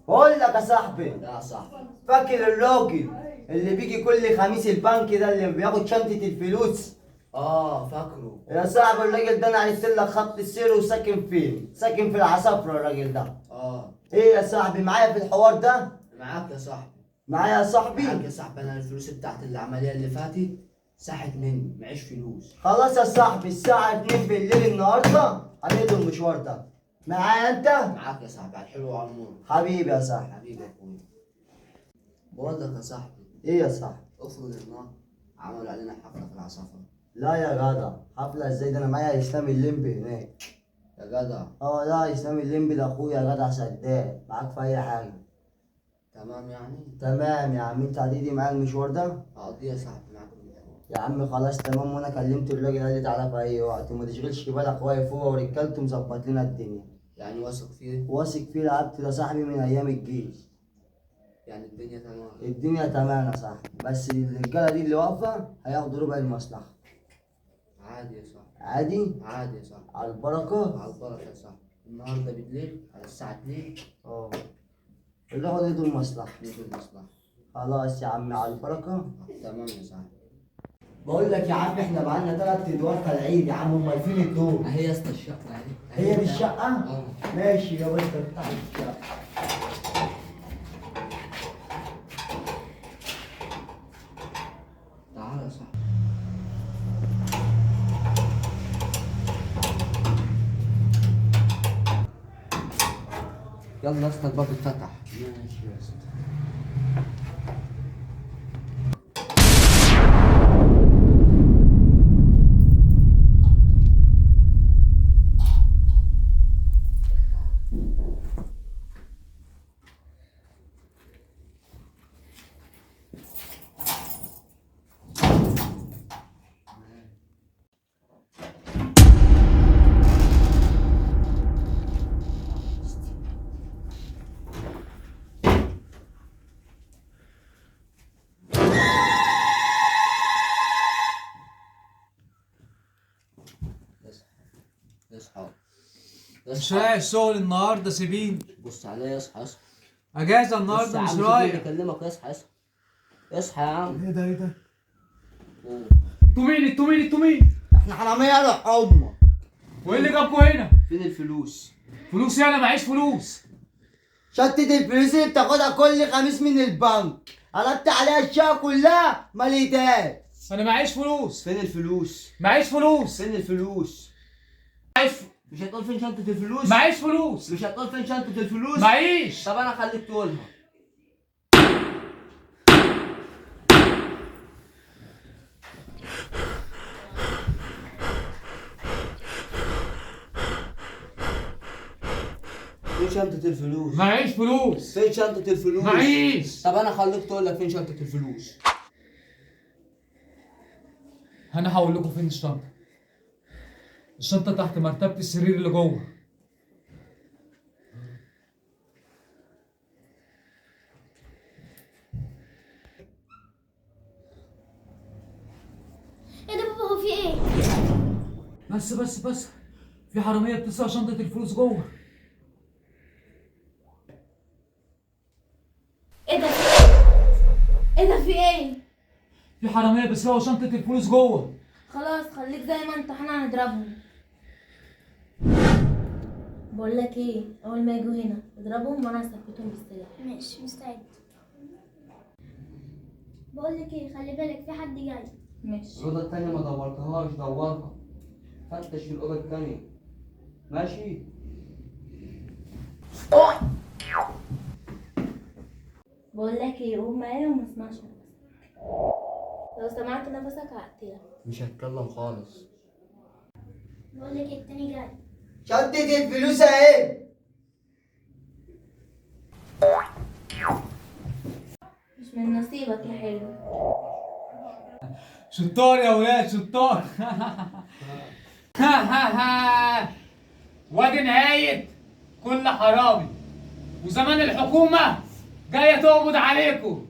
بقول لك يا صاحبي، يا صاحبي. فاكر الراجل اللي بيجي كل خميس البنك ده اللي بياخد شنطة الفلوس؟ فاكره. يا صاحبي الراجل ده انا عرفت لك خط السير وساكن فين؟ ساكن في العصافرة الراجل ده. ايه يا صاحبي معايا في الحوار ده؟ معاك يا صاحبي. معايا يا صاحبي؟ معاك يا صاحبي، انا الفلوس بتاعت العملية اللي فاتت ساحت مني، معيش فلوس. خلاص يا صاحبي الساعة 2 بالليل النهارده هنقضي المشوار ده. معايا انت؟ معاك يا صاحبي، على الحلو وعلى المر. حبيبي يا صاحبي. حبيبي يا اخويا. بقول لك يا صاحبي، ايه يا صاحبي؟ افرض النار عملوا علينا حفلة في العصافرة. لا يا جدع، حفلة ازاي؟ ده انا معايا اسلام الليمبي هناك. يا جدع. لا اسلام الليمبي ده اخويا يا جدع، سداد معاك في اي حاجة. تمام يعني؟ تمام يا عم، انت هتيجي معايا المشوار ده؟ هقضيه يا صاحبي معاك المشوار. يا عم خلاص تمام، وانا كلمت الراجل قال لي تعالى في اي وقت وما تشغلش بالك، واقف هو ورجالته مظبط لنا الدنيا. يعني واثق فيه؟ واثق فيه، لعبت ده صاحبي من ايام الجيش. يعني الدنيا تمام؟ الدنيا تمام يا صاحبي، بس الرجاله دي اللي واقفه هياخدوا ربع المصلحه. عادي يا صاحبي. عادي؟ عادي يا صاحبي. على البركه؟ على البركة يا صاحبي. النهارده بالليل على الساعة 2 اللي هو يدوا المصلحه. نيجي المصلحة. خلاص يا عم على البركه. تمام يا صاحبي. بقول لك يا عم احنا بقالنا 3 ادوار طالعين يا عم، امال فين الدور؟ اهي يا اسطى الشقة اهي. هي دي الشقه؟ اه. ماشي يا باشا افتح الشقه. تعالى يا صاحبي. يلا يا اسطى الباب اتفتح. ماشي يا اسطى. اصحى. مش رايح الشغل النهارده سيبين. بص عليا، اصحى اصحى. اجازه بص النهارده يا مش عم، شوف رايح. مين بيكلمك. اصحى اصحى. اصحى يا عم. ايه ده ايه ده؟ قوم. انتوا مين؟ احنا حراميه يا امك. وايه اللي جابكوا هنا؟ فين الفلوس؟ فلوس؟ انا معيش فلوس. شنطة الفلوس اللي بتاخدها كل خميس من البنك قلبت عليها الشقة كلها ما لقيتهاش. انا معيش فلوس. فين الفلوس؟ معيش فلوس. فين الفلوس؟ معيش مش هتقول فين شنطة الفلوس؟ معيش فلوس. مش هتقول فين شنطة الفلوس؟ معيش. طب انا خليك تقولها. فين شنطة الفلوس؟ معيش فلوس. فين شنطة الفلوس؟ معيش. طب انا خليك تقول لك فين شنطة الفلوس. انا هقول لكم فين الشنطه. الشنطه تحت مرتبه السرير اللي جوه. ايه ده بابا، هو في ايه؟ بس في حراميه بتسرق شنطه الفلوس جوه. ايه ده؟ ايه ده في ايه؟ في حراميه بيسرقوا شنطه الفلوس جوه. خلاص خليك زي ما انت، احنا هنضربهم. بقول لك ايه، اول ما يجوا هنا اضربهم وانا هثبتهم بالسلاح. ماشي مستعد. بقول لك ايه، خلي بالك في حد جاي. ماشي. الأوضة التانية ما دورتهاش، دورها. فتش في الأوضة التانية. ماشي؟ بقول لك ايه، قوم معايا وما اسمعش نفسك. لو سمعت نفسك هقتلك. مش هتكلم خالص. بقول لك ايه، التاني جاي. شنطة الفلوس اهي. مش من نصيبك يا حلو. شطار يا ولاد شطار. وادي نهاية كل حرامي، وزمان الحكومة جاية تقبض عليكم.